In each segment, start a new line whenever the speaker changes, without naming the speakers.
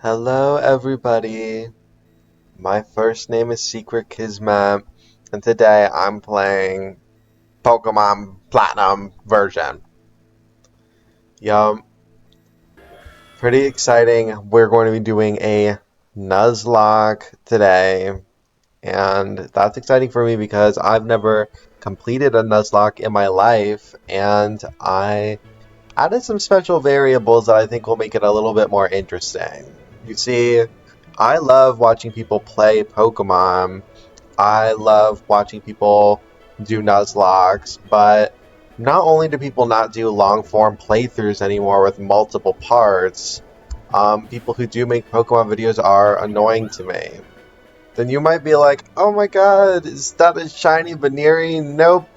Hello everybody, my first name is Secret Kismet, and today I'm playing Pokemon Platinum version. Yup, pretty exciting. We're going to be doing a Nuzlocke today, and that's exciting for me because I've never completed a Nuzlocke in my life, and I added some special variables that I think will make it a little bit more interesting. You see, I love watching people play Pokemon. I love watching people do Nuzlocks, but not only do people not do long form playthroughs anymore with multiple parts, people who do make Pokemon videos are annoying to me. Then you might be like, oh my god, is that a shiny Baneri? Nope.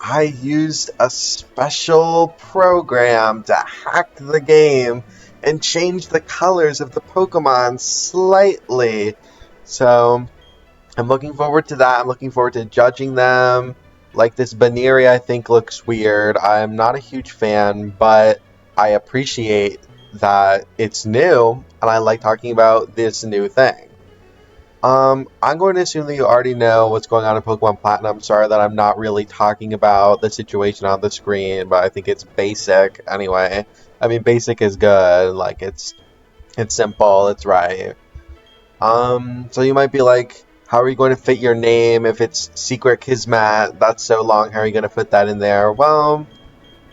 I used a special program to hack the game and change the colors of the Pokemon slightly. So, I'm looking forward to that. I'm looking forward to judging them. Like this Baneri, I think looks weird. I'm not a huge fan, but I appreciate that it's new, and I like talking about this new thing. I'm going to assume that you already know what's going on in Pokemon Platinum. Sorry that I'm not really talking about the situation on the screen, but I think it's basic anyway. I mean, basic is good. Like it's simple. It's right. So you might be like, how are you going to fit your name if it's Secret Kismet? That's so long. How are you going to fit that in there? Well,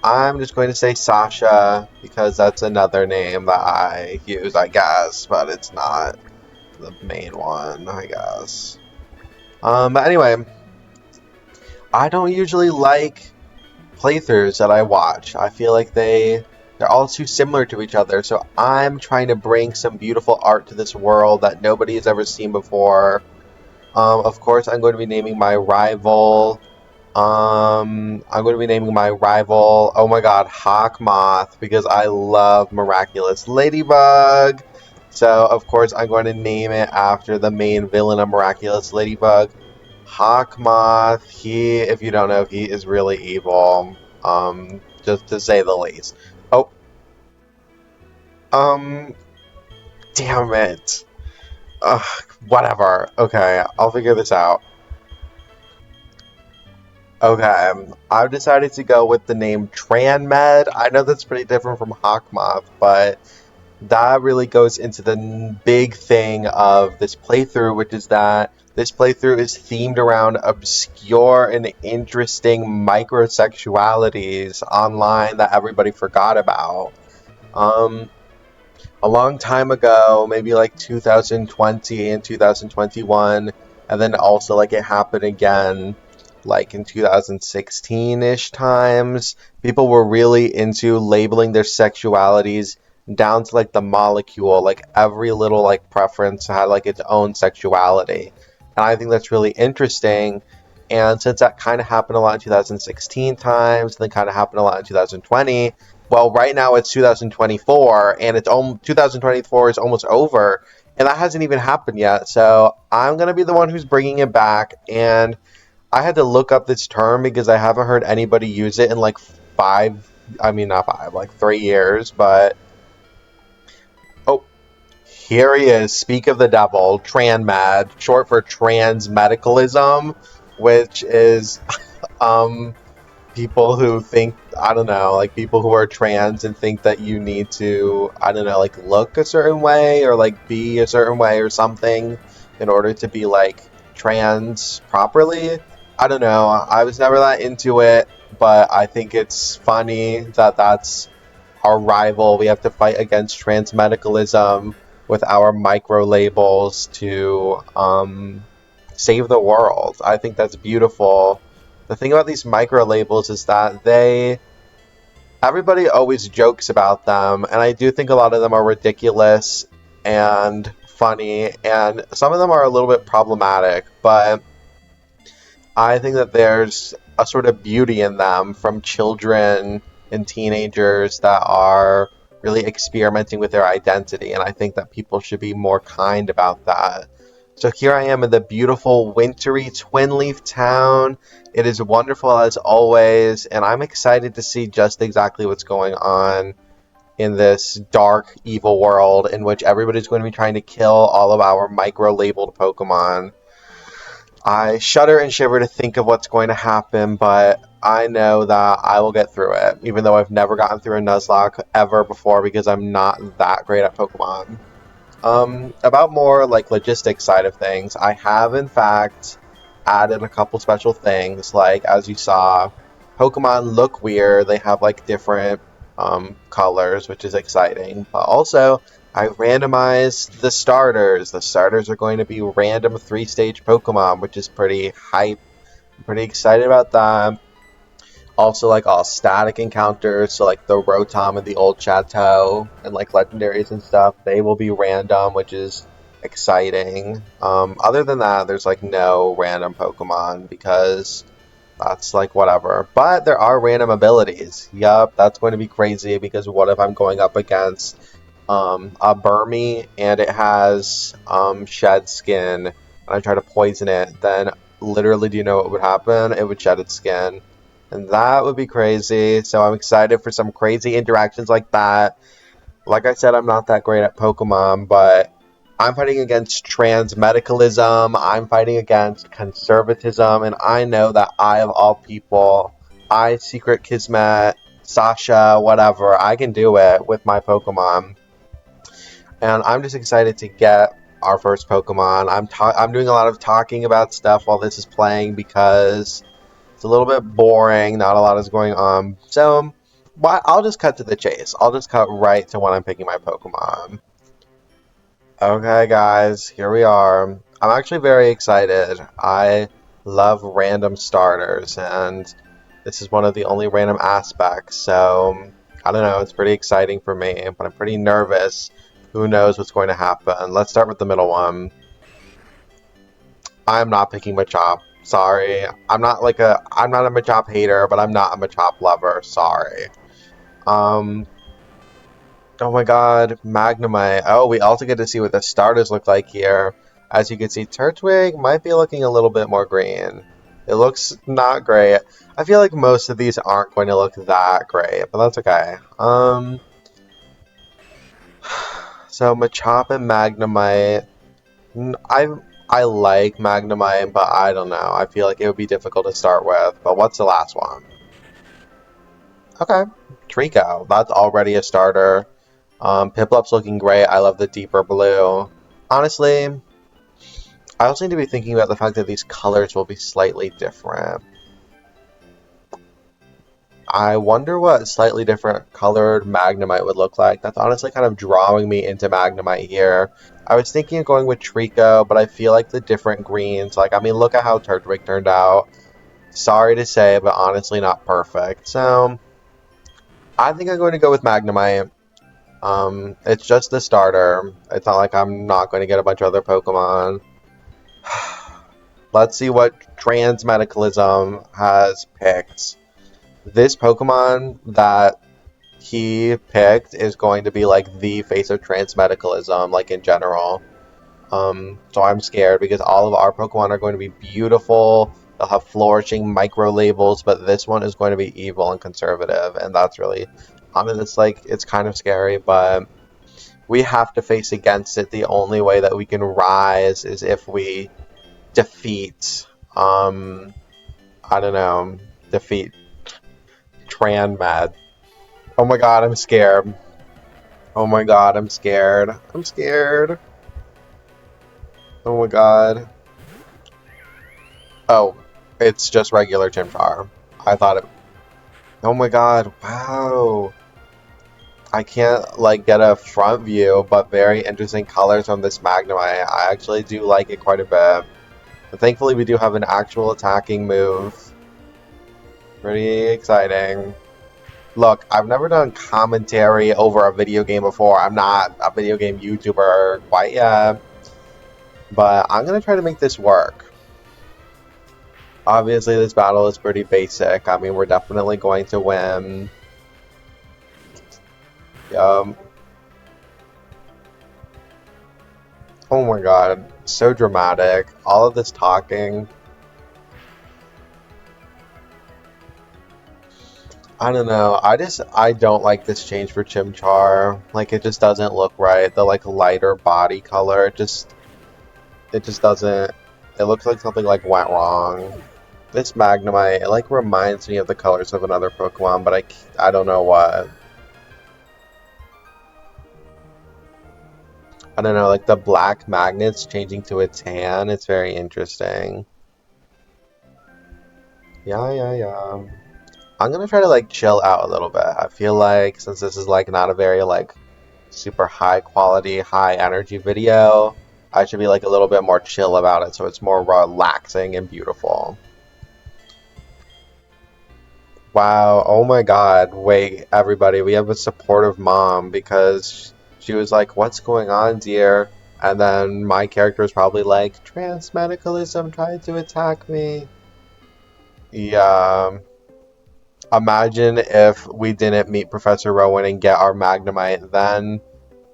I'm just going to say Sasha because that's another name that I use, I guess, but it's not the main one, I guess. But anyway, I don't usually like playthroughs that I watch. I feel like they're all too similar to each other, so I'm trying to bring some beautiful art to this world that nobody has ever seen before. Of course, I'm going to be naming my rival. I'm going to be naming my rival, oh my god, Hawkmoth, because I love Miraculous Ladybug. So, of course, I'm going to name it after the main villain of Miraculous Ladybug. Hawkmoth, if you don't know, he is really evil. Just to say the least. Oh, um, damn it. Ugh, whatever. Okay, I'll figure this out. Okay, I've decided to go with the name Transmed. I know that's pretty different from Hawkmoth, but that really goes into the big thing of this playthrough, which is that this playthrough is themed around obscure and interesting microsexualities online that everybody forgot about. Um, a long time ago, maybe like 2020 and 2021, and then also like it happened again like in 2016-ish times, people were really into labeling their sexualities down to like the molecule, like every little like preference had like its own sexuality. And I think that's really interesting. And since that kind of happened a lot in 2016 times, and then kind of happened a lot in 2020, well, right now it's 2024, and 2024 is almost over, and that hasn't even happened yet. So I'm gonna be the one who's bringing it back, and I had to look up this term because I haven't heard anybody use it in like I mean, not five, like 3 years, but oh, here he is. Speak of the devil, transmed, short for transmedicalism, which is um people who think, I don't know, like people who are trans and think that you need to, I don't know, like look a certain way or like be a certain way or something in order to be like trans properly. I don't know. I was never that into it, but I think it's funny that that's our rival. We have to fight against transmedicalism with our micro labels to save the world. I think that's beautiful. The thing about these micro labels is that everybody always jokes about them, and I do think a lot of them are ridiculous and funny, and some of them are a little bit problematic, but I think that there's a sort of beauty in them from children and teenagers that are really experimenting with their identity, and I think that people should be more kind about that. So here I am in the beautiful, wintry Twin Leaf town. It is wonderful as always, and I'm excited to see just exactly what's going on in this dark, evil world in which everybody's going to be trying to kill all of our micro-labeled Pokemon. I shudder and shiver to think of what's going to happen, but I know that I will get through it, even though I've never gotten through a Nuzlocke ever before because I'm not that great at Pokemon. About more like logistics side of things, I have in fact added a couple special things, like as you saw, Pokemon look weird, they have like different colors, which is exciting, but also I randomized the starters. The starters are going to be random 3-stage Pokemon, which is pretty hype. I'm pretty excited about that. Also, like all static encounters, so like the Rotom and the Old Chateau, and like legendaries and stuff, they will be random, which is exciting. Other than that, there's like no random Pokemon because that's like whatever. But there are random abilities. Yup, that's going to be crazy because what if I'm going up against a Burmy and it has shed skin and I try to poison it, then literally do you know what would happen? It would shed its skin. And that would be crazy. So I'm excited for some crazy interactions like that. Like I said, I'm not that great at Pokemon, but I'm fighting against transmedicalism. I'm fighting against conservatism. And I know that I, of all people, I, Secret Kismet, Sasha, whatever, I can do it with my Pokemon. And I'm just excited to get our first Pokemon. I'm doing a lot of talking about stuff while this is playing because it's a little bit boring. Not a lot is going on. So I'll just cut to the chase. I'll just cut right to when I'm picking my Pokemon. Okay, guys, here we are. I'm actually very excited. I love random starters, and this is one of the only random aspects. So I don't know. It's pretty exciting for me, but I'm pretty nervous. Who knows what's going to happen? Let's start with the middle one. I'm not picking Machop. Sorry. I'm not a Machop hater, but I'm not a Machop lover. Sorry. Oh my god, Magnemite. Oh, we also get to see what the starters look like here. As you can see, Turtwig might be looking a little bit more green. It looks not great. I feel like most of these aren't going to look that great, but that's okay. So Machop and Magnemite. I like Magnemite, but I don't know. I feel like it would be difficult to start with. But what's the last one? Okay, Trico. That's already a starter. Piplup's looking great. I love the deeper blue. Honestly, I also need to be thinking about the fact that these colors will be slightly different. I wonder what slightly different colored Magnemite would look like. That's honestly kind of drawing me into Magnemite here. I was thinking of going with Trico, but I feel like the different greens, like, I mean, look at how Turtwig turned out. Sorry to say, but honestly not perfect. So, I think I'm going to go with Magnemite. It's just the starter. It's not like I'm not going to get a bunch of other Pokemon. Let's see what Transmedicalism has picked. This Pokemon that he picked is going to be like the face of transmedicalism, like in general. So I'm scared because all of our Pokemon are going to be beautiful. They'll have flourishing micro labels, but this one is going to be evil and conservative, and that's really, I mean, it's kind of scary, but we have to face against it. The only way that we can rise is if we defeat, I don't know, defeat Tranmed. Oh my god, I'm scared. Oh my god, I'm scared. I'm scared. Oh my god. Oh, it's just regular Chimchar. I thought it... Oh my god, wow. I can't, like, get a front view, but very interesting colors on this Magnemite. I actually do like it quite a bit. But thankfully, we do have an actual attacking move. Pretty exciting. Look, I've never done commentary over a video game before. I'm not a video game YouTuber quite yet. But I'm going to try to make this work. Obviously, this battle is pretty basic. I mean, we're definitely going to win. Oh my god, so dramatic. All of this talking. I don't know. I don't like this change for Chimchar. Like it just doesn't look right. The like lighter body color, it just doesn't. It looks like something like went wrong. This Magnemite, it like reminds me of the colors of another Pokemon, but I don't know what. I don't know, like the black magnets changing to a tan. It's very interesting. Yeah, yeah, yeah. I'm gonna try to like chill out a little bit. I feel like since this is like not a very like super high quality, high energy video, I should be like a little bit more chill about it so it's more relaxing and beautiful. Wow, oh my God. Wait, everybody, we have a supportive mom because she was like, "What's going on, dear?" And then my character is probably like, "Transmedicalism tried to attack me." Yeah. Imagine if we didn't meet Professor Rowan and get our Magnemite, then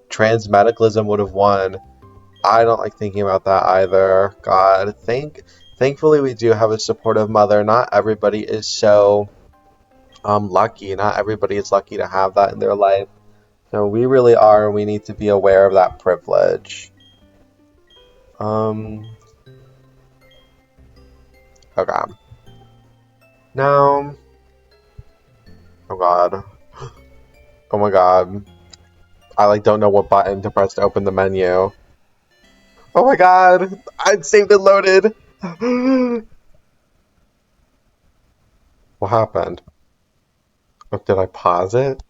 transmedicalism would have won. I don't like thinking about that either. God, thankfully we do have a supportive mother. Not everybody is so lucky. Not everybody is lucky to have that in their life. So we really are, and we need to be aware of that privilege. Um, okay. Now, oh God, oh my God, I like don't know what button to press to open the menu. Oh my God, I'd saved and loaded. What happened? Oh, did I pause it?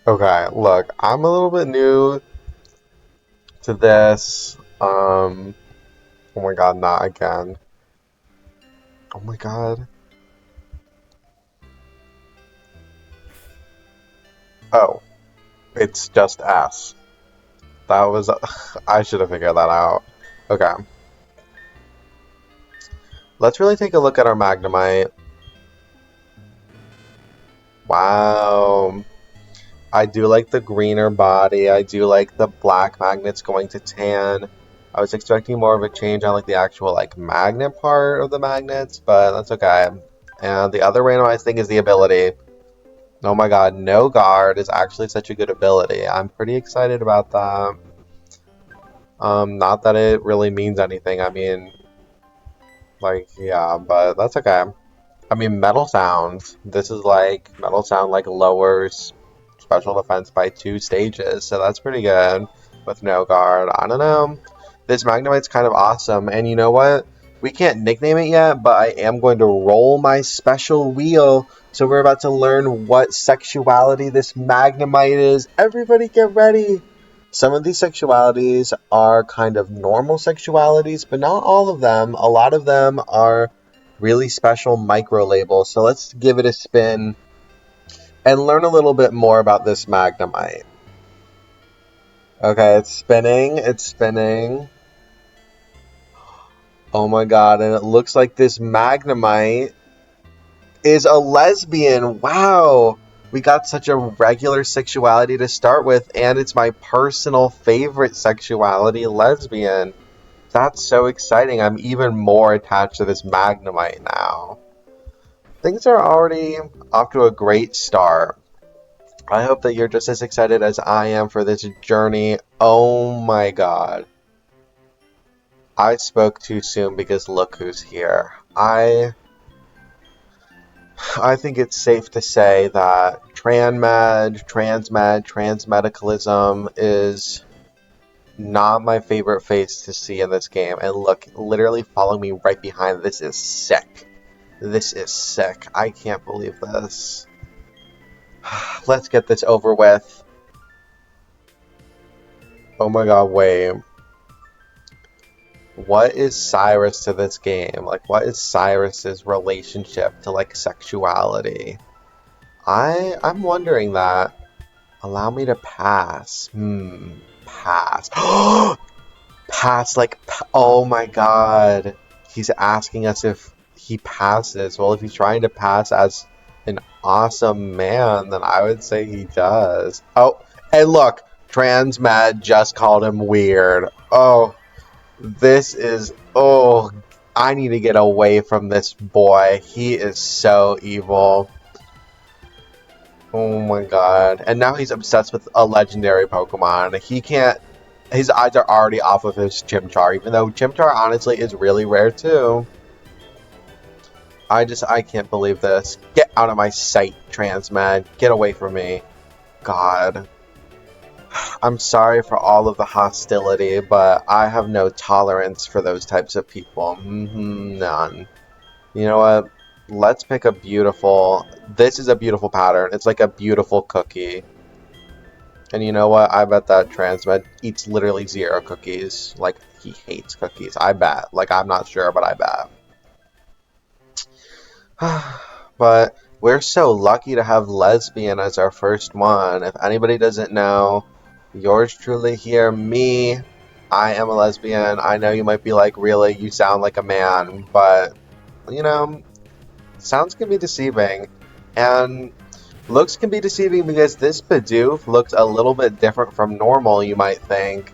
Okay, look, I'm a little bit new to this. Oh my God, not again. Oh my God. Oh, it's just S. That was. I should have figured that out. Okay, let's really take a look at our Magnemite. Wow. I do like the greener body. I do like the black magnets going to tan. I was expecting more of a change on like the actual like magnet part of the magnets, but that's okay. And the other randomized thing is the ability. Oh my God, no guard is actually such a good ability. I'm pretty excited about that. Not that it really means anything. I mean, like, yeah, but that's okay. I mean, Metal Sound. This is like Metal Sound like lowers special defense by 2 stages, so that's pretty good with no guard. I don't know. This Magnemite's kind of awesome, and you know what? We can't nickname it yet, but I am going to roll my special wheel. So we're about to learn what sexuality this Magnemite is. Everybody get ready. Some of these sexualities are kind of normal sexualities, but not all of them. A lot of them are really special microlabels. So let's give it a spin and learn a little bit more about this Magnemite. Okay, it's spinning, it's spinning. Oh my God, and it looks like this Magnemite is a lesbian. Wow, we got such a regular sexuality to start with, and it's my personal favorite sexuality, lesbian. That's so exciting. I'm even more attached to this Magnemite now. Things are already off to a great start. I hope that you're just as excited as I am for this journey. Oh my God. I spoke too soon because look who's here. I think it's safe to say that transmedicalism is not my favorite face to see in this game. And look, literally follow me right behind. This is sick. This is sick. I can't believe this. Let's get this over with. Oh my God, wait. What is Cyrus to this game? Like, what is Cyrus's relationship to, like, sexuality? I'm wondering that. Allow me to pass. Pass. Pass, like, oh my God. He's asking us if he passes. Well, if he's trying to pass as an awesome man, then I would say he does. Oh, and look, Transmed just called him weird. Oh, this is, oh I need to get away from this boy. He is so evil. Oh my god. And now he's obsessed with a legendary Pokemon. He can't... His eyes are already off of his Chimchar, even though Chimchar honestly is really rare too. I can't believe this. Get out of my sight, Transmed. Get away from me. God. I'm sorry for all of the hostility, but I have no tolerance for those types of people. None. You know what? Let's pick a beautiful... This is a beautiful pattern. It's like a beautiful cookie. And you know what? I bet that Transmed eats literally 0 cookies. Like, he hates cookies. I bet. Like, I'm not sure, but I bet. But we're so lucky to have lesbian as our first one. If anybody doesn't know, yours truly here, me, I am a lesbian. I know you might be like, really, you sound like a man, but, you know, sounds can be deceiving. And looks can be deceiving because this Bidoof looks a little bit different from normal, you might think.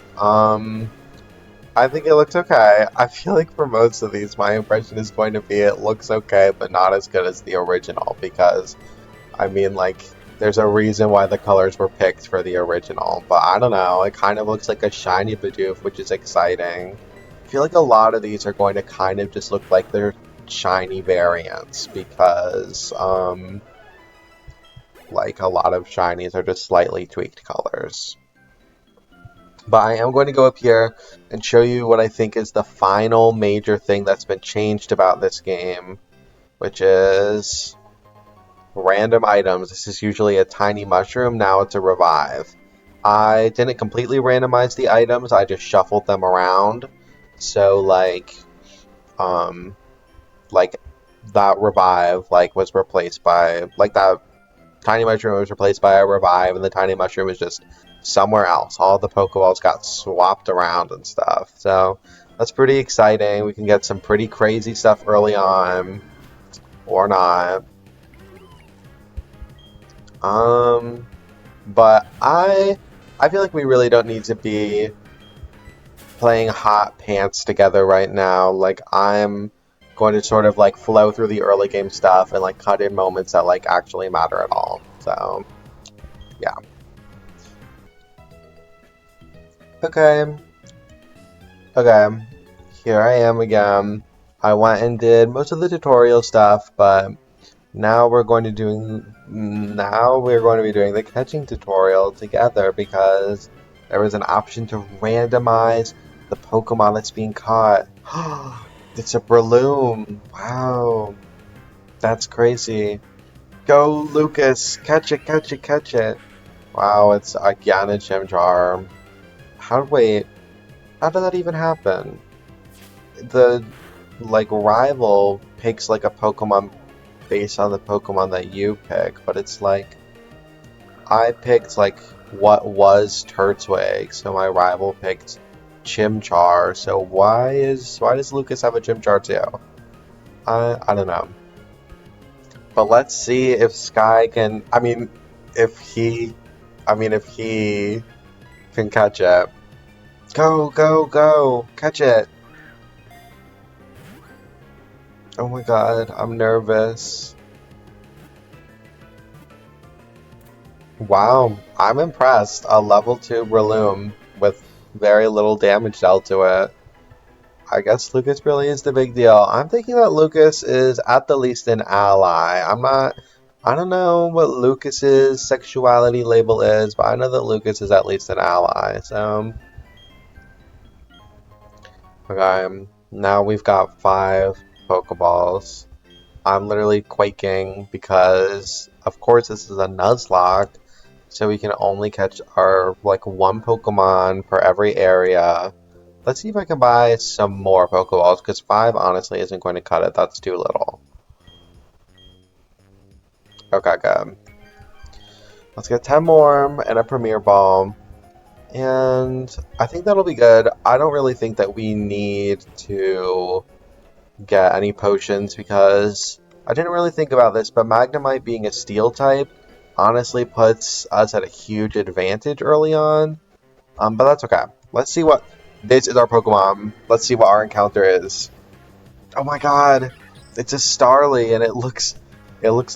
I think it looks okay. I feel like for most of these, my impression is going to be it looks okay, but not as good as the original, because, I mean, like, there's a reason why the colors were picked for the original, but I don't know, it kind of looks like a shiny Bidoof, which is exciting. I feel like a lot of these are going to kind of just look like they're shiny variants, because, like, a lot of shinies are just slightly tweaked colors. But I am going to go up here and show you what I think is the final major thing that's been changed about this game, which is random items. This is usually a tiny mushroom, now it's a revive. I didn't completely randomize the items, I just shuffled them around. So like that revive was replaced by that tiny mushroom was replaced by a revive, and the tiny mushroom is just somewhere else. All the Pokeballs got swapped around and stuff. So that's pretty exciting. We can get some pretty crazy stuff early on. Or not. But I feel like we really don't need to be playing hot pants together right now. Like, I'm going to sort of flow through the early game stuff and cut in moments that actually matter at all. So yeah. Okay, here I am again. I went and did most of the tutorial stuff, but now we're going to be doing the catching tutorial together, because there was an option to randomize the Pokemon that's being caught. It's a Breloom. Wow, that's crazy. Go, Lucas! Catch it, catch it, catch it! Wow, it's again a Chimchar. Wait, how did that even happen? The, rival picks, a Pokemon based on the Pokemon that you pick, but it's I picked, what was Turtwig, so my rival picked Chimchar, so why does Lucas have a Chimchar too? I don't know. But let's see if Sky can, if he can catch it. Go, go, go! Catch it! Oh my god, I'm nervous. Wow, I'm impressed. A level 2 Breloom with very little damage dealt to it. I guess Lucas really is the big deal. I'm thinking that Lucas is at the least an ally. I don't know what Lucas's sexuality label is, but I know that Lucas is at least an ally, so... Okay, now we've got 5 Pokeballs. I'm literally quaking because, of course, this is a Nuzlocke, so we can only catch our, 1 Pokemon per every area. Let's see if I can buy some more Pokeballs, because 5 honestly isn't going to cut it. That's too little. Okay, good. Let's get 10 more and a Premier Ball. And I think that'll be good. I don't really think that we need to get any potions, because I didn't really think about this, but Magnemite being a steel type honestly puts us at a huge advantage early on. But that's okay. Let's see what... This is our Pokemon. Let's see what our encounter is. Oh my god, it's a Starly, and it looks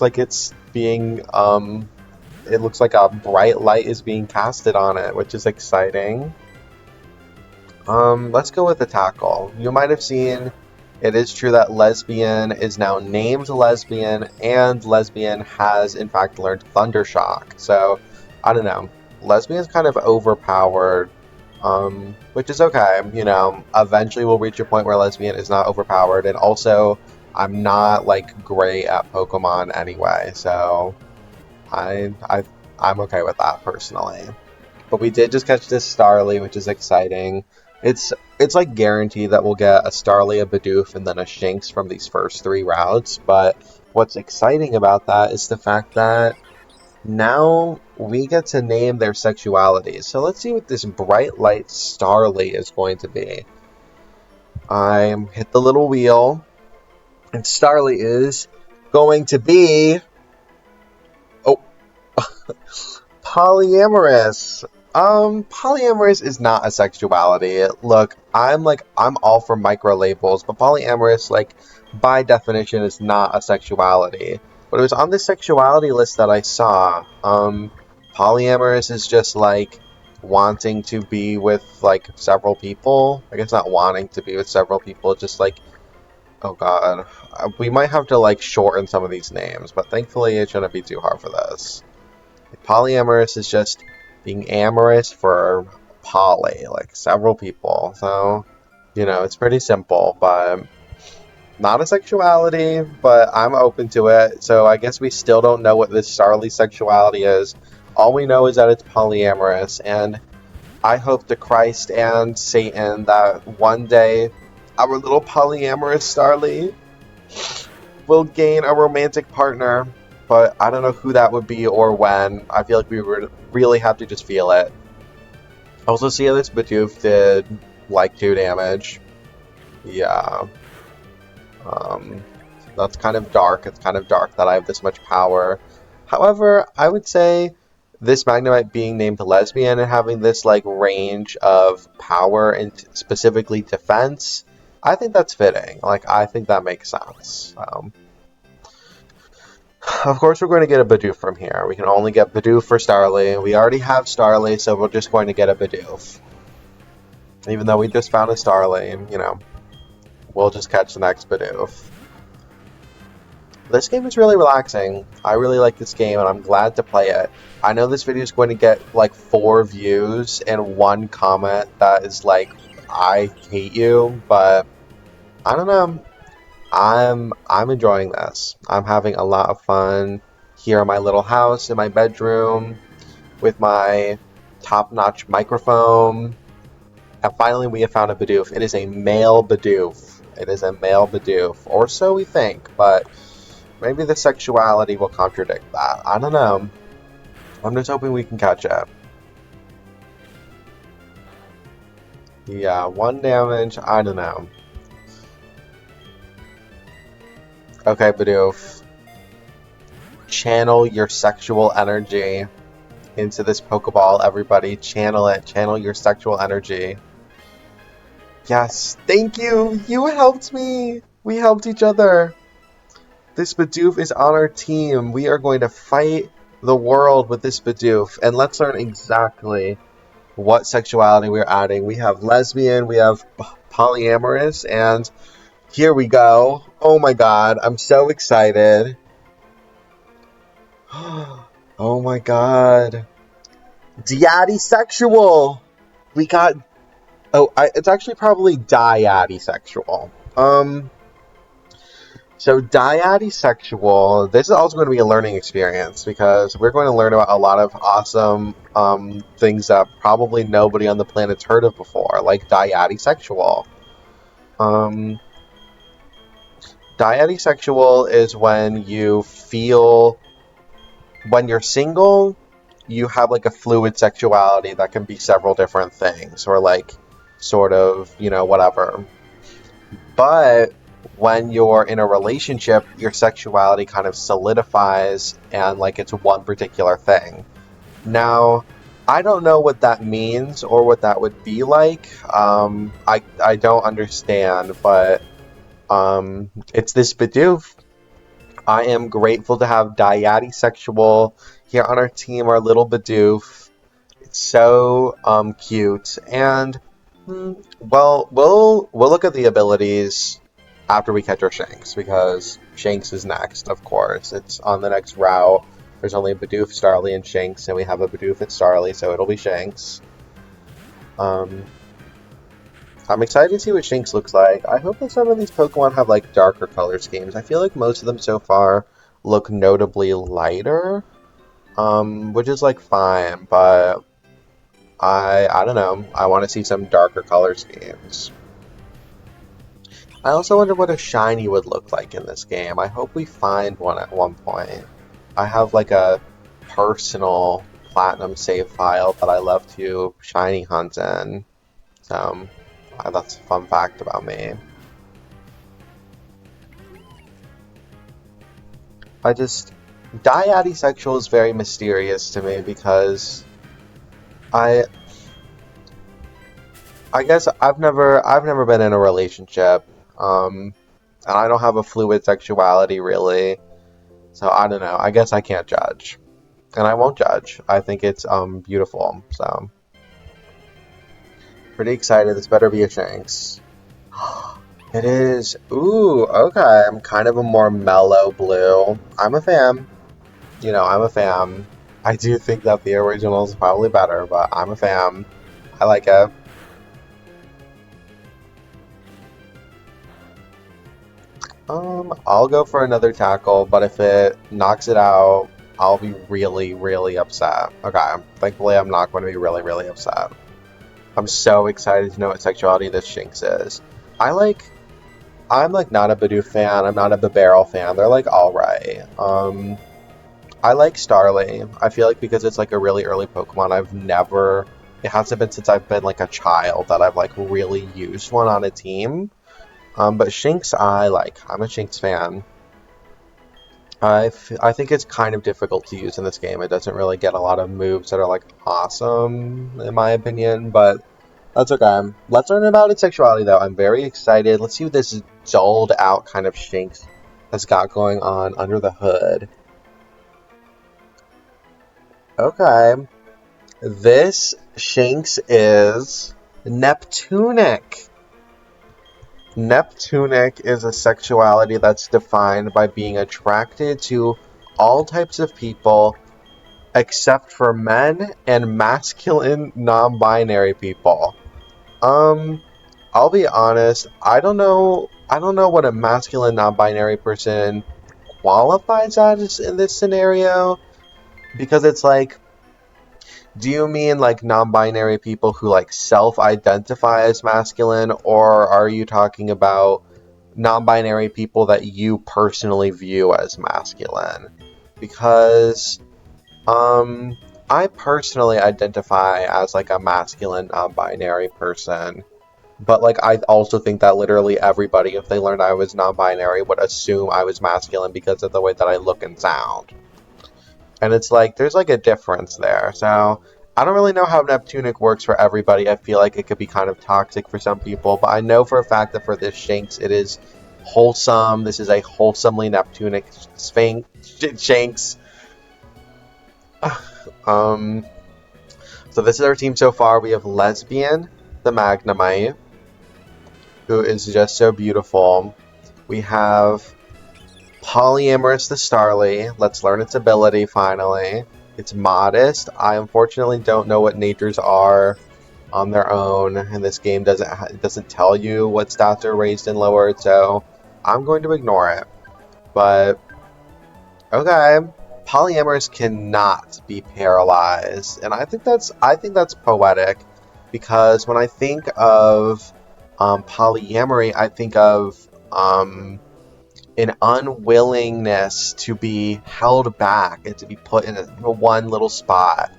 like it's being it looks like a bright light is being casted on it, which is exciting. Let's go with the tackle. You might have seen it is true that lesbian is now named lesbian, and lesbian has in fact learned Thundershock. So I don't know. Lesbian's kind of overpowered, which is okay. You know, eventually we'll reach a point where lesbian is not overpowered, and also I'm not like great at Pokemon anyway, so I I I'm okay with that personally. But we did just catch this Starly, which is exciting. It's like guaranteed that we'll get a Starly, a Bidoof, and then a Shinx from these first three routes. But what's exciting about that is the fact that now we get to name their sexualities. So let's see what this bright light Starly is going to be. I hit the little wheel, and Starly is going to be, oh, polyamorous. Polyamorous is not a sexuality. Look, I'm all for microlabels, but polyamorous, like, by definition, is not a sexuality. But it was on the sexuality list that I saw. Polyamorous is just like wanting to be with like several people. I guess not wanting to be with several people, just like, oh god, we might have to like shorten some of these names, but thankfully it shouldn't be too hard for this. Polyamorous is just being amorous for poly, like several people. So, you know, it's pretty simple, but not a sexuality, but I'm open to it. So I guess we still don't know what this Starly sexuality is. All we know is that it's polyamorous, and I hope to Christ and Satan that one day our little polyamorous Starly will gain a romantic partner, but I don't know who that would be or when. I feel like we would really have to just feel it. Also, see how this Bidoof did like 2 damage. Yeah. Um, that's kind of dark. It's kind of dark that I have this much power. However, I would say this Magnemite being named lesbian and having this like range of power and specifically defense, I think that's fitting. Like, I think that makes sense. Of course, we're going to get a Bidoof from here. We can only get Bidoof for Starly. We already have Starly, so we're just going to get a Bidoof. Even though we just found a Starly, and, you know, we'll just catch the next Bidoof. This game is really relaxing. I really like this game, and I'm glad to play it. I know this video is going to get, like, 4 views and 1 comment that is like, I hate you, but I don't know. I'm enjoying this. I'm having a lot of fun here in my little house, in my bedroom, with my top-notch microphone. And finally we have found a Bidoof. It is a male Bidoof. It is a male Bidoof. Or so we think, but maybe the sexuality will contradict that. I don't know. I'm just hoping we can catch it. Yeah, 1 damage, I don't know. Okay, Bidoof. Channel your sexual energy into this Pokeball, everybody. Channel it. Channel your sexual energy. Yes, thank you! You helped me! We helped each other! This Bidoof is on our team. We are going to fight the world with this Bidoof. And let's learn exactly what sexuality we're adding. We have lesbian, we have polyamorous, and here we go. Oh my god, I'm so excited. Oh my god. Deadisexual! We got... Oh, it's actually probably diadisexual. So diadisexual, this is also going to be a learning experience because we're going to learn about a lot of awesome things that probably nobody on the planet's heard of before, like diadisexual. Diadisexual is when you feel, when you're single, you have like a fluid sexuality that can be several different things, or like sort of, you know, whatever. But when you're in a relationship, your sexuality kind of solidifies and like it's one particular thing. Now, I don't know what that means or what that would be like. I don't understand, but It's this Bidoof. I am grateful to have Sexual here on our team, our little Bidoof. It's so cute, and well, we'll look at the abilities after we catch our Shanks, because Shanks is next, of course. It's on the next route. There's only a Bidoof, Starly, and Shanks, and we have a Bidoof and Starly, so it'll be Shanks. I'm excited to see what Shanks looks like. I hope that some of these Pokemon have like darker color schemes. I feel like most of them so far look notably lighter, which is like fine, but I don't know. I want to see some darker color schemes. I also wonder what a shiny would look like in this game. I hope we find one at one point. I have like a personal platinum save file that I love to shiny hunt in. So that's a fun fact about me. Sexual is very mysterious to me because I guess I've never been in a relationship, and I don't have a fluid sexuality really, so I don't know. I guess I can't judge, and I won't judge. I think it's beautiful, so pretty excited. This better be a Shanks. It is. Ooh, okay. I'm kind of a more mellow blue. I'm a fan. You know, I'm a fan. I do think that the original is probably better, but I'm a fan. I like it. I'll go for another tackle, but if it knocks it out, I'll be really, really upset. Okay, thankfully I'm not going to be really, really upset. I'm so excited to know what sexuality this Shinx is. I'm like not a Bidoof fan, I'm not a Bibarel fan, they're like alright. I like Starly. I feel like because it's like a really early Pokemon, it hasn't been since I've been like a child that I've like really used one on a team. But Shinx I'm a Shinx fan. I think it's kind of difficult to use in this game. It doesn't really get a lot of moves that are like awesome, in my opinion, but that's okay. Let's learn about its sexuality though. I'm very excited. Let's see what this dulled out kind of Shinx has got going on under the hood. Okay. This Shinx is Neptunic. Neptunic is a sexuality that's defined by being attracted to all types of people except for men and masculine non-binary people. I'll be honest, I don't know what a masculine non-binary person qualifies as in this scenario, because it's like, do you mean like non-binary people who like self-identify as masculine, or are you talking about non-binary people that you personally view as masculine? Because I personally identify as like a masculine non-binary person, but like I also think that literally everybody, if they learned I was non-binary, would assume I was masculine because of the way that I look and sound. And it's like, there's like a difference there. So I don't really know how Neptunic works for everybody. I feel like it could be kind of toxic for some people, but I know for a fact that for this Shanks, it is wholesome. This is a wholesomely Neptunic Shanks. So this is our team so far. We have Lesbian, the Magnemite, who is just so beautiful. We have Polyamorous, the Starly. Let's learn its ability finally. It's modest. I unfortunately don't know what natures are on their own, and this game doesn't tell you what stats are raised and lowered, so I'm going to ignore it. But okay, Polyamorous cannot be paralyzed, and I think that's poetic, because when I think of polyamory, I think of an unwillingness to be held back and to be put in a one little spot.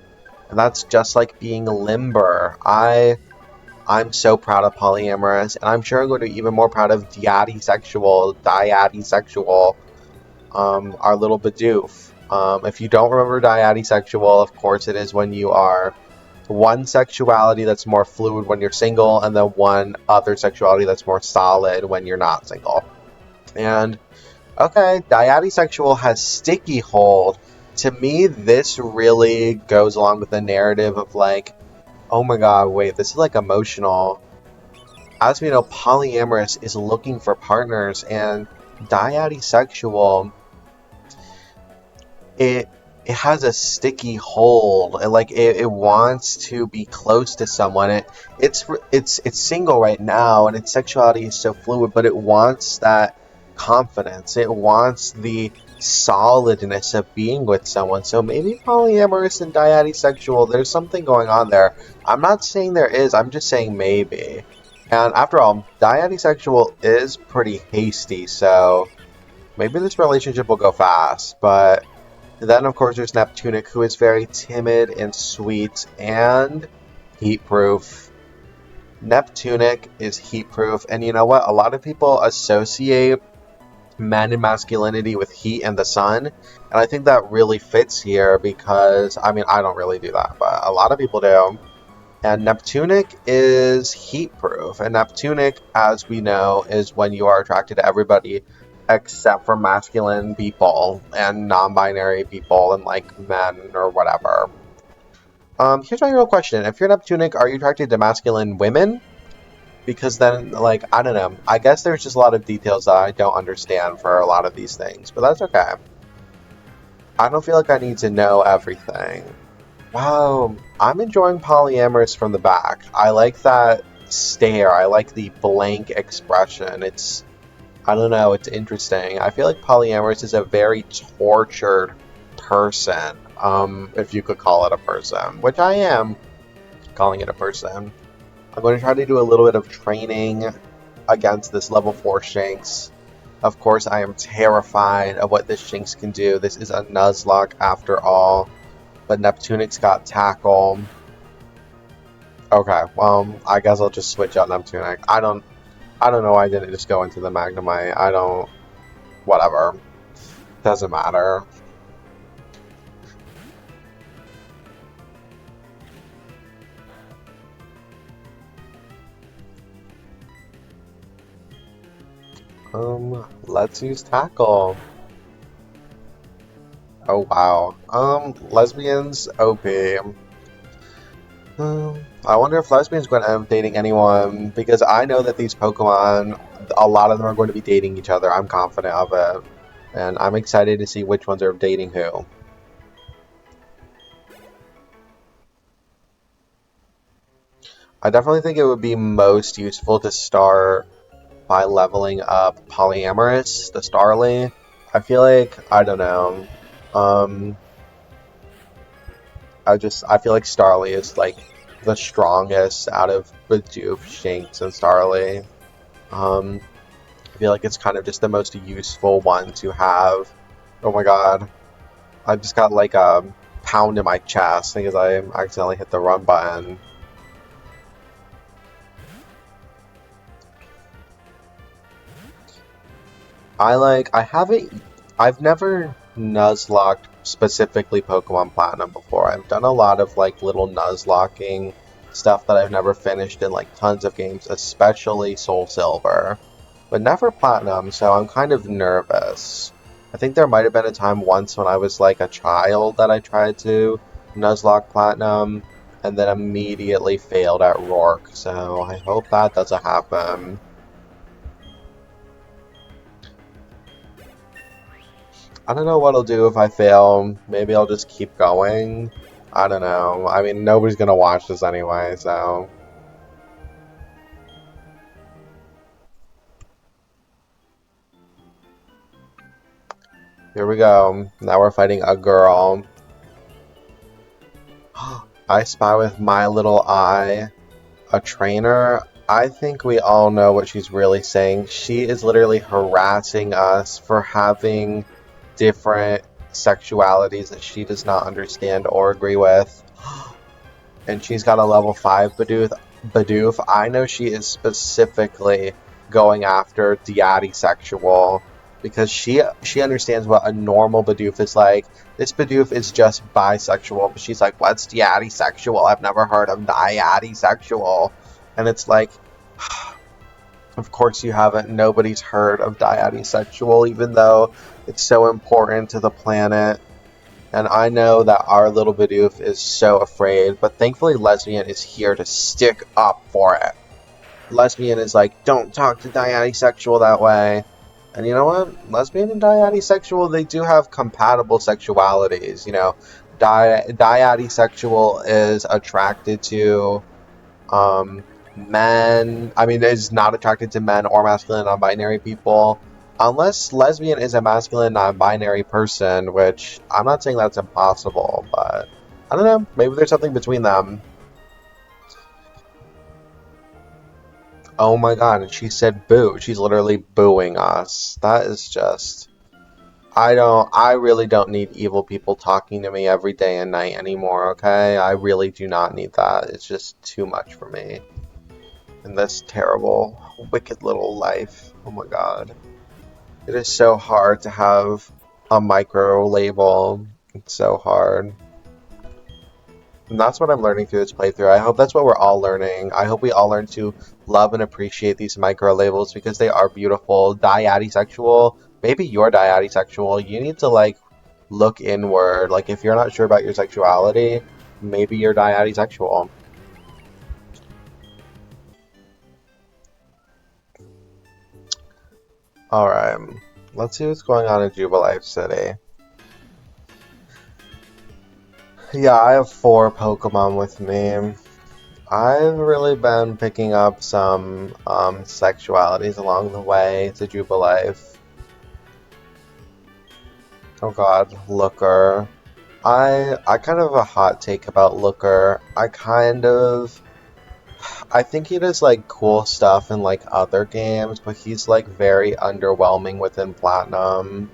And that's just like being limber. I'm so proud of Polyamorous, and I'm sure I'm going to be even more proud of Sexual, our little Bidoof. If you don't remember Sexual, of course it is when you are one sexuality that's more fluid when you're single, and then one other sexuality that's more solid when you're not single. And okay, sexual has sticky hold. To me, this really goes along with the narrative of like, oh my god, wait, this is like emotional. As we know, polyamorous is looking for partners, and sexual, it it has a sticky hold. It wants to be close to someone. It's single right now, and its sexuality is so fluid, but it wants that confidence. It wants the solidness of being with someone. So maybe polyamorous and sexual, there's something going on there. I'm not saying there is, I'm just saying maybe. And after all, sexual is pretty hasty, so maybe this relationship will go fast, but then, of course, there's Neptunic, who is very timid and sweet and heat-proof. Neptunic is heat-proof, and you know what? A lot of people associate men and masculinity with heat and the sun, and I think that really fits here because, I mean, I don't really do that, but a lot of people do. And Neptunic is heat-proof, and Neptunic, as we know, is when you are attracted to everybody except for masculine people and non-binary people and like men or whatever. Here's my real question. If you're Neptunic, are you attracted to masculine women? Because then, like, I don't know. I guess there's just a lot of details that I don't understand for a lot of these things, but that's okay. I don't feel like I need to know everything. Wow, I'm enjoying polyamorous from the back. I like that stare. I like the blank expression. I don't know, it's interesting. I feel like polyamorous is a very tortured person, if you could call it a person, which I am calling it a person. I'm going to try to do a little bit of training against this level 4 Shanks. Of course, I am terrified of what this Shanks can do. This is a Nuzlocke after all, but Neptunic's got tackle. Okay, well, I guess I'll just switch out Neptunic. I don't know why I didn't just go into the Magnemite. Whatever. Doesn't matter. Let's use tackle. Oh wow. Lesbians OP. I wonder if lesbians going to end up dating anyone, because I know that these Pokemon, a lot of them are going to be dating each other. I'm confident of it. And I'm excited to see which ones are dating who. I definitely think it would be most useful to start by leveling up Polyamorous, the Starly. I feel like, I don't know, I feel like Starly is like the strongest out of Bidoof, Shanks, and Starly. I feel like it's kind of just the most useful one to have. Oh my god. I just got like a pound in my chest because I accidentally hit the run button. I've never Nuzlocked specifically Pokemon Platinum before. I've done a lot of like little Nuzlocking stuff that I've never finished in like tons of games, especially Soul Silver, but never Platinum, so I'm kind of nervous. I think there might have been a time once when I was like a child that I tried to Nuzlocke Platinum and then immediately failed at Rourke, so I hope that doesn't happen. I don't know what I'll do if I fail. Maybe I'll just keep going. I don't know. I mean, nobody's gonna watch this anyway, so... Here we go. Now we're fighting a girl. I spy with my little eye. A trainer? I think we all know what she's really saying. She is literally harassing us for having different sexualities that she does not understand or agree with. And she's got a level 5 Bidoof. I know she is specifically going after sexual because she understands what a normal Bidoof is like. This Bidoof is just bisexual, but she's like, what's sexual? I've never heard of sexual. And it's like, Of course you haven't. Nobody's heard of Sexual, even though it's so important to the planet. And I know that our little Bidoof is so afraid, but thankfully Lesbian is here to stick up for it. Lesbian is like, don't talk to Sexual that way. And you know what? Lesbian and Sexual, they do have compatible sexualities. You know, Sexual is attracted to men. I mean, is not attracted to men or masculine non-binary people. Unless lesbian is a masculine non-binary person, which I'm not saying that's impossible, but I don't know. Maybe there's something between them. Oh my god, and she said boo. She's literally booing us. That is just... I really don't need evil people talking to me every day and night anymore, okay? I really do not need that. It's just too much for me. In this terrible, wicked little life. Oh my god. It is so hard to have a micro label. It's so hard. And that's what I'm learning through this playthrough. I hope that's what we're all learning. I hope we all learn to love and appreciate these micro labels because they are beautiful. Sexual. Maybe you're Sexual. You need to, like, look inward. Like, if you're not sure about your sexuality, maybe you're Sexual. Alright, let's see what's going on in Jubilife City. Yeah, I have 4 Pokemon with me. I've really been picking up some sexualities along the way to Jubilife. Oh god, Looker. I kind of have a hot take about Looker. I think he does like cool stuff in like other games, but he's like very underwhelming within Platinum.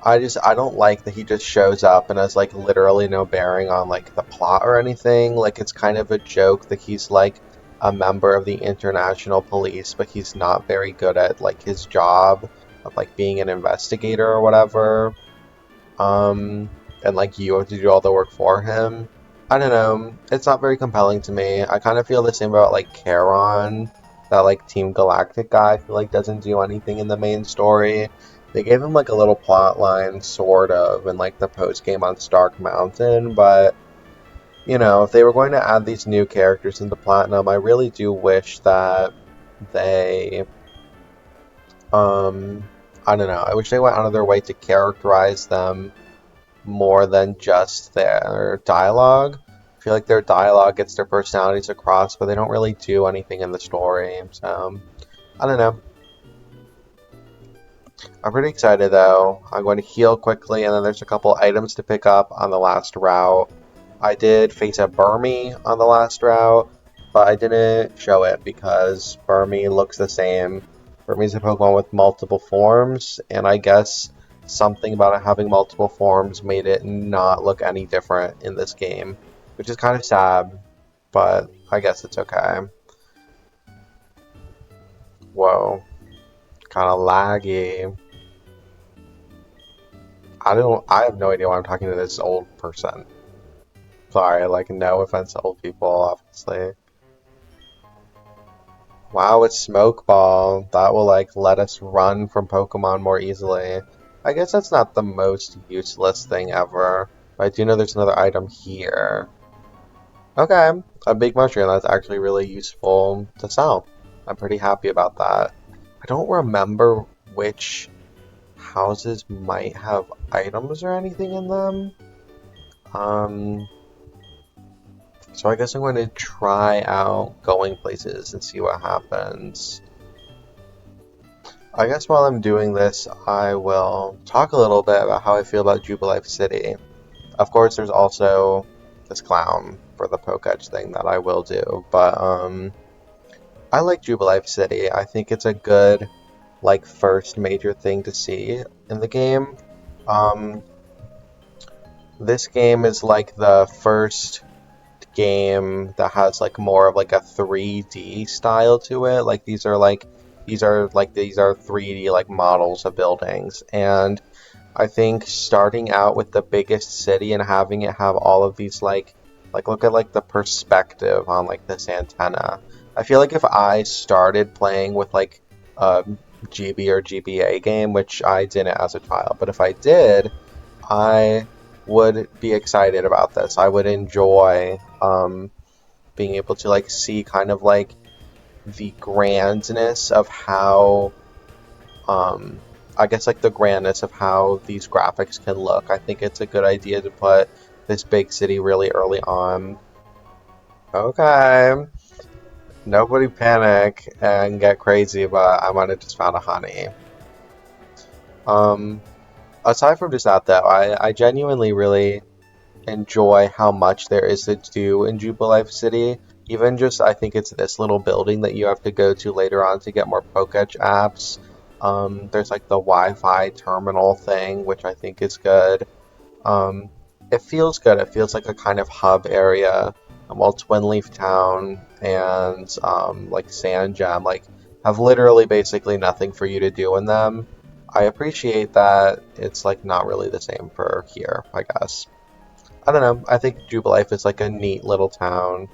I don't like that he just shows up and has like literally no bearing on like the plot or anything. Like it's kind of a joke that he's like a member of the international police, but he's not very good at like his job of like being an investigator or whatever. And like you have to do all the work for him. I don't know. It's not very compelling to me. I kind of feel the same about like Charon, that like Team Galactic guy who like doesn't do anything in the main story. They gave him like a little plot line, sort of, in like the post game on Stark Mountain, but you know, if they were going to add these new characters into Platinum, I really do wish that they, I don't know. I wish they went out of their way to characterize them more than just their dialogue. I feel like their dialogue gets their personalities across, but they don't really do anything in the story. So, I don't know. I'm pretty excited though. I'm going to heal quickly, and then there's a couple items to pick up on the last route. I did face a Burmy on the last route, but I didn't show it because Burmy looks the same. Burmy's a Pokemon with multiple forms, and I guess something about it having multiple forms made it not look any different in this game, which is kind of sad, but I guess it's okay. Whoa, kind of laggy. I have no idea why I'm talking to this old person. Sorry, like, no offense to old people, obviously. Wow, it's Smoke Ball. That will, like, let us run from Pokemon more easily. I guess that's not the most useless thing ever, but I do know there's another item here. Okay, a big mushroom. That's actually really useful to sell. I'm pretty happy about that. I don't remember which houses might have items or anything in them. So I guess I'm going to try out going places and see what happens. I guess while I'm doing this, I will talk a little bit about how I feel about Jubilife City. Of course, there's also this clown for the Poketch thing that I will do, but I like Jubilife City. I think it's a good, like, first major thing to see in the game. This game is like the first game that has like more of like a 3D style to it. Like these are 3D like models of buildings, and I think starting out with the biggest city and having it have all of these like look at like the perspective on like this antenna. I feel like if I started playing with like a GB or GBA game, which I didn't as a child, but if I did, I would be excited about this. I would enjoy being able to like see kind of like the grandness of how um, I guess like the grandness of how these graphics can look. I think it's a good idea to put this big city really early on. Okay, nobody panic and get crazy, but I might have just found a honey. Um, Aside from just that though, I genuinely really enjoy how much there is to do in Jubilife City. Even just, I think it's this little building that you have to go to later on to get more Pokétch apps. There's like the Wi-Fi terminal thing, which I think is good. Um, it feels good. It feels like a kind of hub area. While Twin Leaf Town and like Sand Gem like have literally basically nothing for you to do in them. I appreciate that it's like not really the same for here, I guess. I don't know. I think Jubilife is like a neat little town.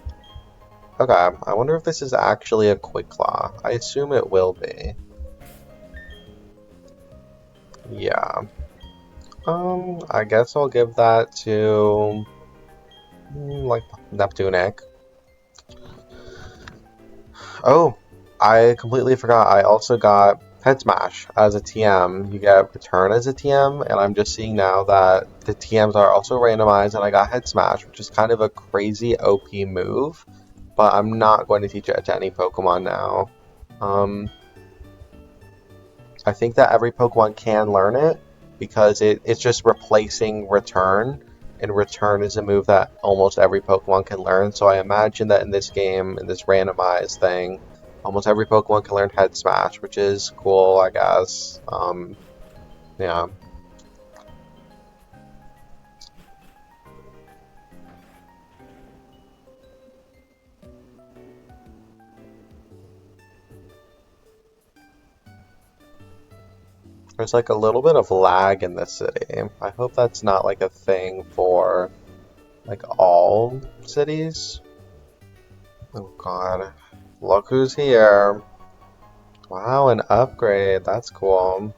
Okay, I wonder if this is actually a Quick Claw. I assume it will be. Yeah. I guess I'll give that to like Neptunic. Oh, I completely forgot. I also got Head Smash as a TM. You get Return as a TM, and I'm just seeing now that the TMs are also randomized, and I got Head Smash, which is kind of a crazy OP move, but I'm not going to teach it to any Pokemon now. Um, I think that every Pokemon can learn it because it's just replacing Return, and Return is a move that almost every Pokemon can learn. So I imagine that in this game, in this randomized thing, almost every Pokemon can learn Head Smash, which is cool, I guess. Yeah. There's like a little bit of lag in this city. I hope that's not like a thing for like all cities. Oh god. Look who's here. Wow, an upgrade. That's cool.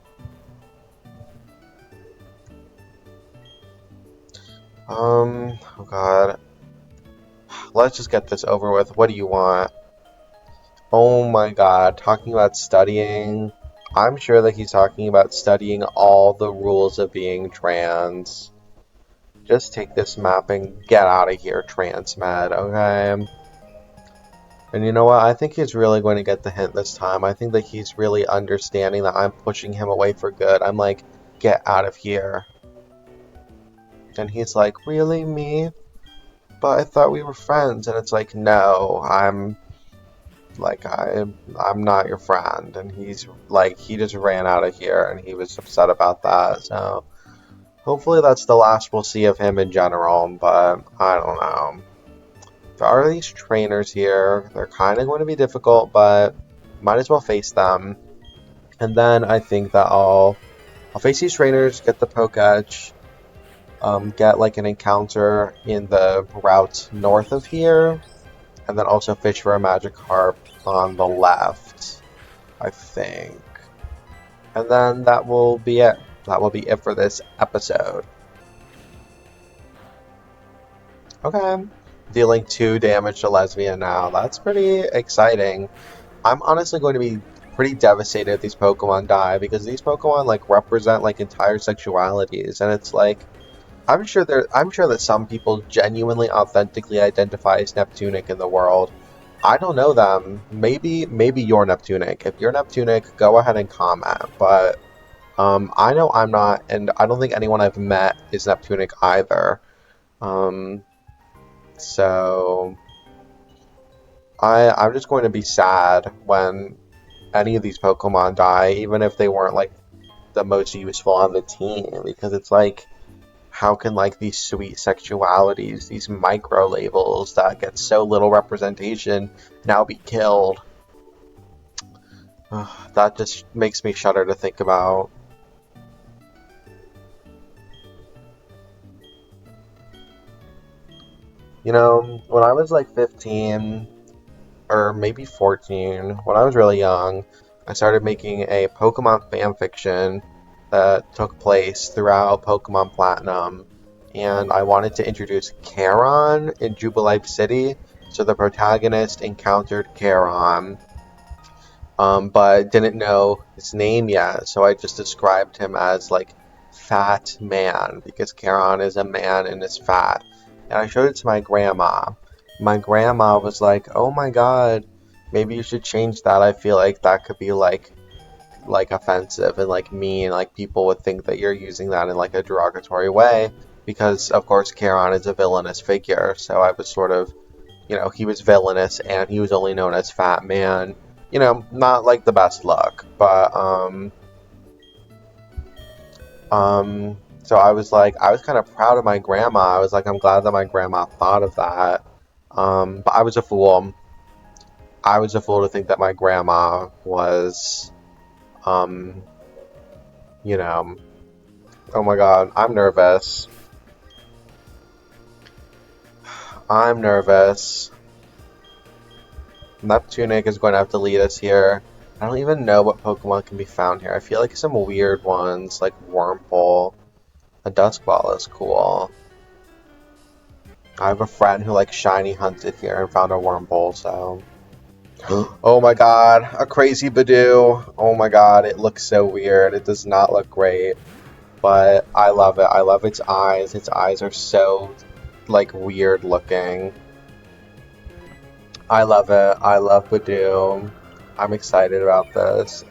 Oh god. Let's just get this over with. What do you want? Oh my god, talking about studying. I'm sure that he's talking about studying all the rules of being trans. Just take this map and get out of here, transmed, okay? And you know what? I think he's really going to get the hint this time. I think that he's really understanding that I'm pushing him away for good. I'm like, get out of here. And he's like, really, me? But I thought we were friends. And it's like, no, like, I'm not your friend. And he's like, he just ran out of here and he was upset about that. So hopefully that's the last we'll see of him in general. But I don't know. There are these trainers here. They're kind of going to be difficult, but might as well face them. And then I think that I'll face these trainers, get the Pokétch, get like an encounter in the route north of here, and then also fish for a Magikarp on the left, I think. And then that will be it. That will be it for this episode. Okay. Dealing 2 damage to Lesbian now. That's pretty exciting. I'm honestly going to be pretty devastated if these Pokemon die because these Pokemon like represent like entire sexualities, and it's like I'm sure that some people genuinely authentically identify as Neptunic in the world. I don't know them. Maybe you're Neptunic. If you're Neptunic, go ahead and comment. But I know I'm not, and I don't think anyone I've met is Neptunic either. Um, so I'm just going to be sad when any of these Pokemon die, even if they weren't like the most useful on the team, because it's like, how can like these sweet sexualities, these micro labels that get so little representation, now be killed? That just makes me shudder to think about. You know, when I was like 15, or maybe 14, when I was really young, I started making a Pokemon fan fiction that took place throughout Pokemon Platinum, and I wanted to introduce Charon in Jubilife City, so the protagonist encountered Charon, but didn't know his name yet, so I just described him as like Fat Man, because Charon is a man and is fat. And I showed it to my grandma. My grandma was like, "Oh my god, maybe you should change that. I feel like that could be like offensive and like mean, like people would think that you're using that in like a derogatory way." Because of course Charon is a villainous figure, so I was sort of, he was villainous and he was only known as Fat Man. Not like the best look, but so I was kind of proud of my grandma. I was like, I'm glad that my grandma thought of that. But I was a fool. I was a fool to think that my grandma was, um, you know, oh my god, I'm nervous. I'm nervous. Neptunic is going to have to lead us here. I don't even know what Pokemon can be found here. I feel like some weird ones, like Wurmple. A Duskball is cool. I have a friend who like shiny hunted here and found a Wurmple, so. Oh my god, a crazy Badoo. Oh my god, it looks so weird. It does not look great, but I love it. I love its eyes. Its eyes are so like weird looking. I love it. I love Badoo. I'm excited about this.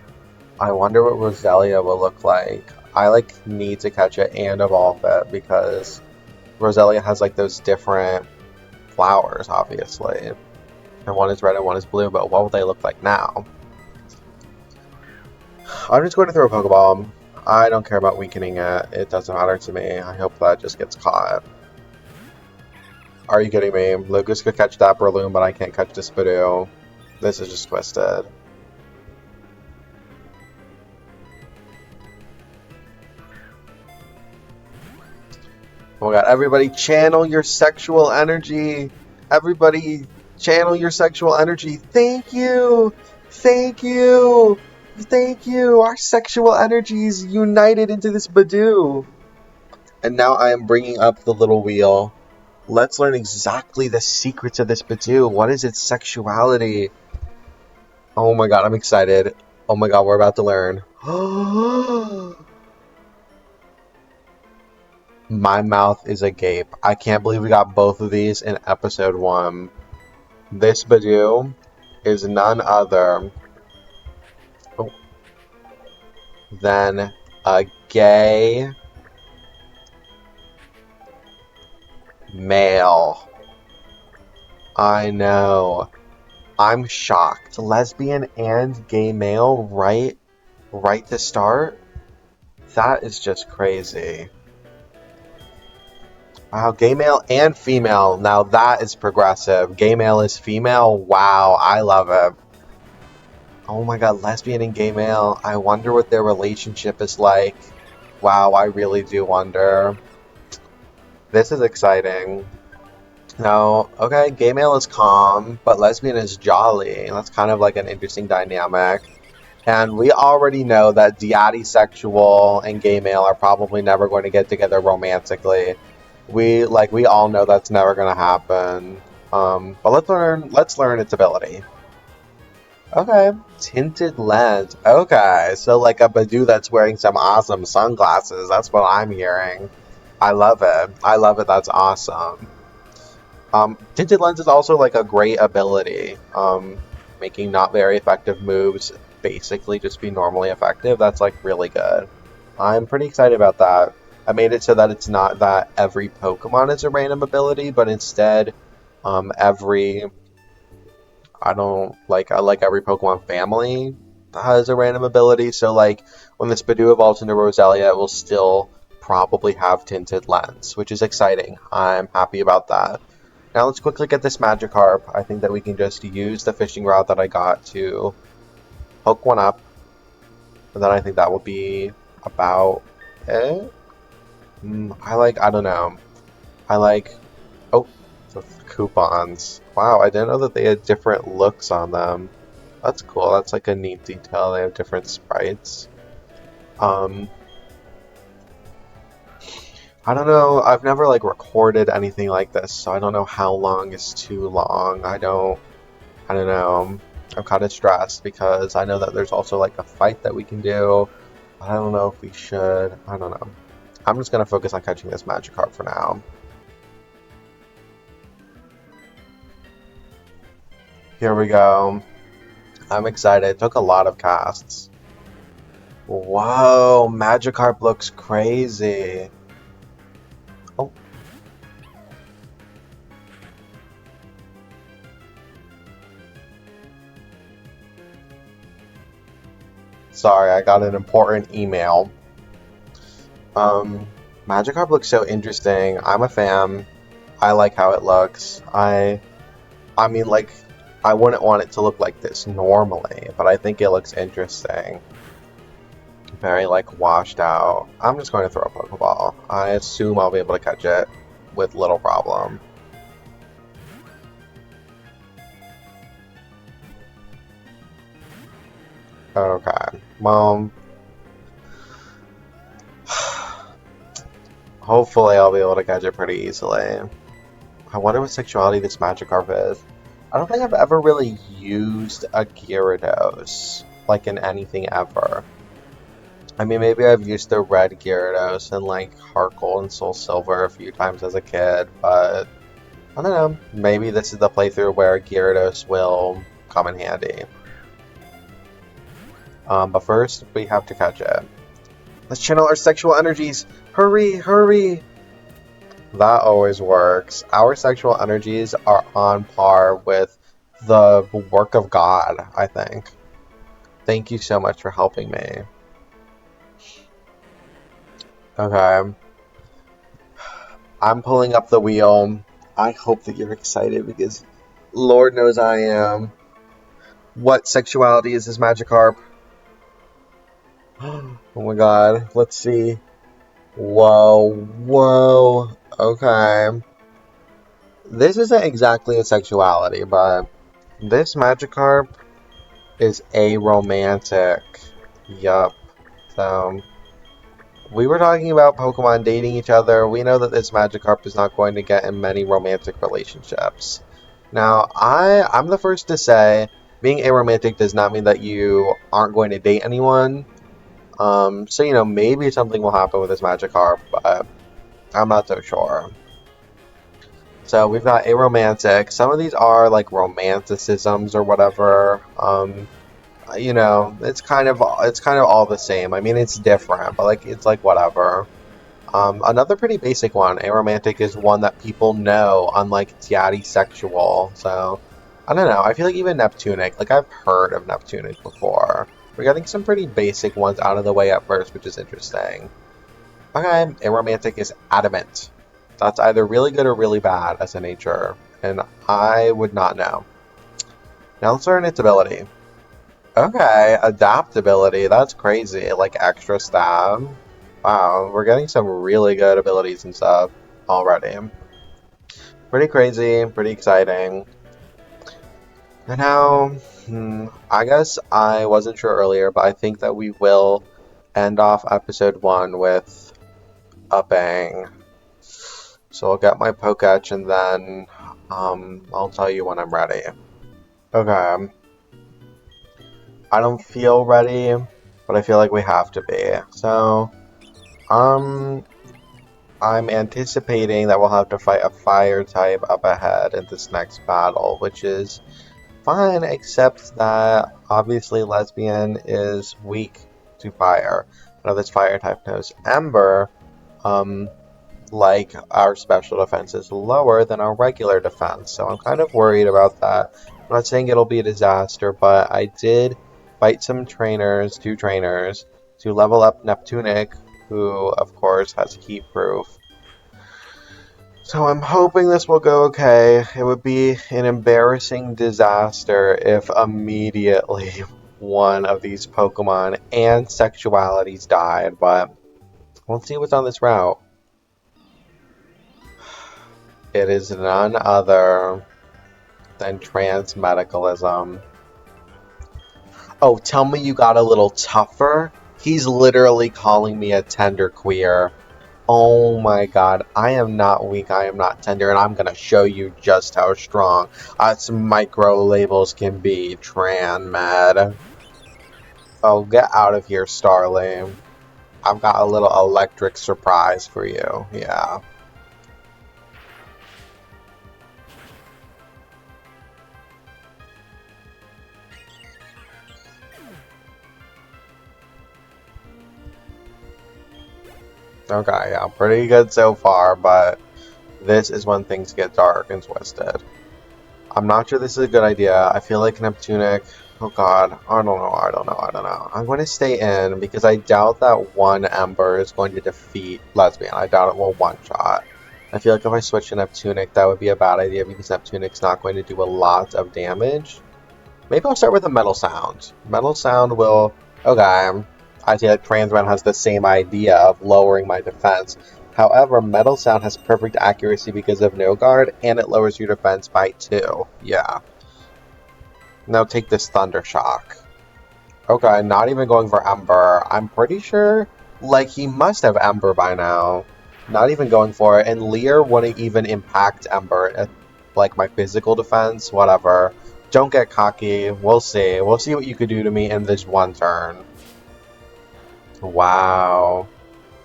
I wonder what Roselia will look like. I like need to catch it and evolve it because Roselia has like those different flowers, obviously. And one is red and one is blue, but what will they look like now? I'm just going to throw a Pokeball. I don't care about weakening it. It doesn't matter to me. I hope that just gets caught. Are you kidding me? Lucas could catch that Breloom, but I can't catch this Badoo. This is just twisted. Oh my god, everybody channel your sexual energy. Everybody channel your sexual energy. Thank you. Thank you. Thank you. Our sexual energies united into this Badoo. And now I am bringing up the little wheel. Let's learn exactly the secrets of this Badoo. What is its sexuality? Oh my god, I'm excited. Oh my god, we're about to learn. My mouth is agape. I can't believe we got both of these in episode 1. This Badoo is none other than a gay male. I know. I'm shocked. Lesbian and gay male right to start? That is just crazy. Wow, gay male and female. Now that is progressive. Gay male is female. Wow, I love it. Oh my god, lesbian and gay male. I wonder what their relationship is like. Wow, I really do wonder. This is exciting. Now, okay, gay male is calm, but lesbian is jolly. That's kind of like an interesting dynamic. And we already know that deisexual and gay male are probably never going to get together romantically. We all know that's never going to happen. But let's learn its ability. Okay, tinted lens. Okay, so like a Badoo that's wearing some awesome sunglasses. That's what I'm hearing. I love it. I love it. That's awesome. Tinted lens is also like a great ability. Making not very effective moves basically just be normally effective. That's like really good. I'm pretty excited about that. I made it so that it's not that every Pokemon is a random ability, but instead, every I like every Pokemon family has a random ability. So like when this Badoo evolves into Roselia, it will still probably have Tinted Lens, which is exciting. I'm happy about that. Now let's quickly get this Magikarp. I think that we can just use the fishing rod that I got to hook one up. And then I think that will be about it. I don't know. I like, oh, The coupons. Wow, I didn't know that they had different looks on them. That's cool. That's like a neat detail. They have different sprites. Um, I don't know. I've never like recorded anything like this, so I don't know how long is too long. I don't know. I'm kind of stressed because I know that there's also like a fight that we can do. I don't know if we should. I don't know. I'm just gonna focus on catching this Magikarp for now. Here we go. I'm excited. It took a lot of casts. Whoa, Magikarp looks crazy. Oh, sorry, I got an important email. Um, Magikarp looks so interesting. I'm a fan. I like how it looks. I mean, like, I wouldn't want it to look like this normally, but I think it looks interesting. Very, like, washed out. I'm just going to throw a Pokeball. I assume I'll be able to catch it with little problem. Okay, well, hopefully I'll be able to catch it pretty easily. I wonder what sexuality this Magikarp is. I don't think I've ever really used a Gyarados, like in anything ever. I mean, maybe I've used the red Gyarados in like Heart Gold and Soul Silver a few times as a kid, but I don't know. Maybe this is the playthrough where Gyarados will come in handy. But first, we have to catch it. Let's channel our sexual energies! Hurry, hurry! That always works. Our sexual energies are on par with the work of God, I think. Thank you so much for helping me. Okay. I'm pulling up the wheel. I hope that you're excited because Lord knows I am. What sexuality is this Magikarp? Oh my god. Let's see. Whoa. Whoa. Okay. This isn't exactly a sexuality, but this Magikarp is aromantic. Yup. So, we were talking about Pokemon dating each other. We know that this Magikarp is not going to get in many romantic relationships. Now, I'm the first to say, being aromantic does not mean that you aren't going to date anyone. So, you know, maybe something will happen with this Magikarp, but I'm not so sure. So we've got aromantic. Some of these are like romanticisms or whatever. You know, it's kind of all the same. I mean, it's different, but like it's like whatever. Another pretty basic one, aromantic, is one that people know, unlike sexual. So I don't know. I feel like even Neptunic, like I've heard of Neptunic before. We're getting some pretty basic ones out of the way at first, which is interesting. Okay, aromantic is adamant. That's either really good or really bad as a nature, and I would not know. Now let's learn its ability. Okay, adaptability, that's crazy, like extra stab. Wow, we're getting some really good abilities and stuff already. Pretty crazy, pretty exciting. And now, I guess I wasn't sure earlier, but I think that we will end off episode 1 with a bang. So I'll get my Poketch and then I'll tell you when I'm ready. Okay. I don't feel ready, but I feel like we have to be. So, I'm anticipating that we'll have to fight a fire type up ahead in this next battle, which is fine, except that obviously lesbian is weak to fire. Now this fire type knows Ember, like our special defense is lower than our regular defense, so I'm kind of worried about that. I'm not saying it'll be a disaster, but I did fight some trainers, 2 trainers, to level up Neptunic, who of course has heat proof. So I'm hoping this will go okay. It would be an embarrassing disaster if immediately one of these Pokemon and sexualities died, but we'll see what's on this route. It is none other than transmedicalism. Oh, tell me you got a little tougher? He's literally calling me a tender queer. Oh my god, I am not weak, I am not tender, and I'm gonna show you just how strong us micro labels can be, Transmed. Oh, get out of here, Starling. I've got a little electric surprise for you, yeah. Okay, yeah, pretty good so far, but this is when things get dark and twisted. I'm not sure this is a good idea. I feel like Neptunic. Oh god, I don't know. I'm going to stay in because I doubt that one Ember is going to defeat Lesbian. I doubt it will one-shot. I feel like if I switch to Neptunic, that would be a bad idea because Neptunic's not going to do a lot of damage. Maybe I'll start with a Metal Sound. Metal Sound will... Okay, I feel like Transmed has the same idea of lowering my defense. However, Metal Sound has perfect accuracy because of no guard, and it lowers your defense by 2. Yeah. Now take this Thunder Shock. Okay, not even going for Ember. I'm pretty sure, like, he must have Ember by now. Not even going for it, and Lear wouldn't even impact Ember. Like, my physical defense, whatever. Don't get cocky. We'll see. We'll see what you could do to me in this one turn. Wow.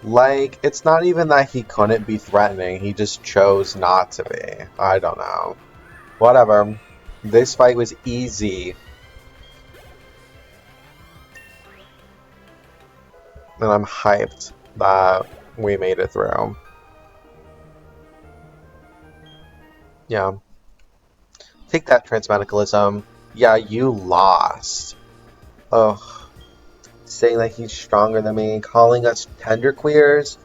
Like, it's not even that he couldn't be threatening, he just chose not to be. I don't know. Whatever. This fight was easy. And I'm hyped that we made it through. Yeah. Take that, transmedicalism. Yeah, you lost. Ugh. Saying that he's stronger than me, calling us tenderqueers.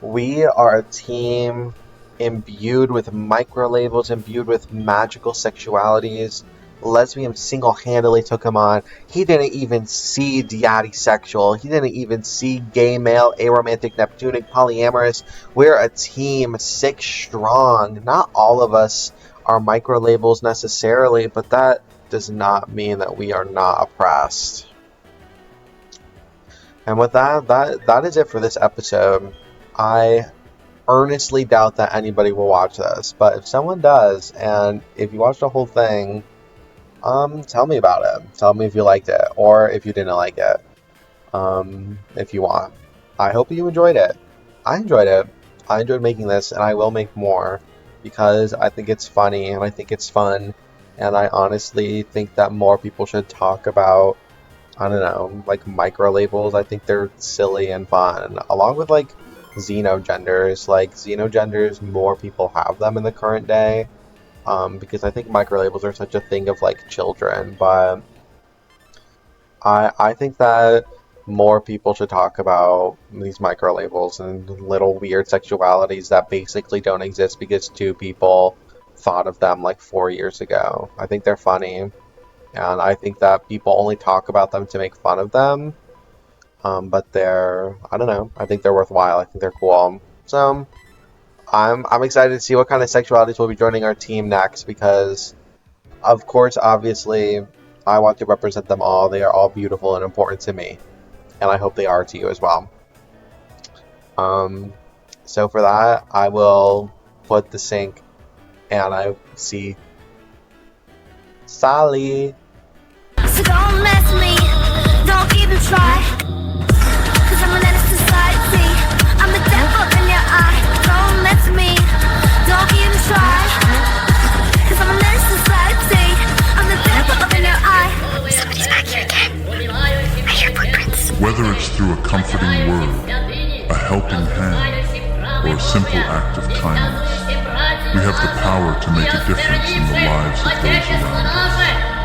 We are a team imbued with microlabels, imbued with magical sexualities. Lesbian single-handedly took him on. He didn't even see deisexual. He didn't even see gay male, aromantic, Neptunic, polyamorous. We're a team 6 strong. Not all of us are microlabels necessarily, but that does not mean that we are not oppressed. And with that is it for this episode. I earnestly doubt that anybody will watch this, but if someone does, and if you watch the whole thing, tell me about it. Tell me if you liked it, or if you didn't like it, if you want. I hope you enjoyed it. I enjoyed it. I enjoyed making this, and I will make more, because I think it's funny, and I think it's fun, and I honestly think that more people should talk about, I don't know, like micro-labels. I think they're silly and fun, along with like xenogenders. Like xenogenders, more people have them in the current day, because I think micro-labels are such a thing of like children, but I think that more people should talk about these micro-labels and little weird sexualities that basically don't exist because 2 people thought of them like 4 years ago. I think they're funny. And I think that people only talk about them to make fun of them. But they're, I don't know, I think they're worthwhile. I think they're cool. So, I'm excited to see what kind of sexualities will be joining our team next, because, of course, obviously, I want to represent them all. They are all beautiful and important to me. And I hope they are to you as well. So for that, I will put the sync, and I see Sally.
So don't mess me, don't even try, cause I'm a menace to society. I'm a devil in your eye. Don't mess me, don't even try, cause I'm a menace to society. I'm the devil in your eye. Somebody's back here again. I hear footprints.
Whether it's through a comforting word, a helping hand, or a simple act of kindness, we have the power to make a difference in the lives of those around us.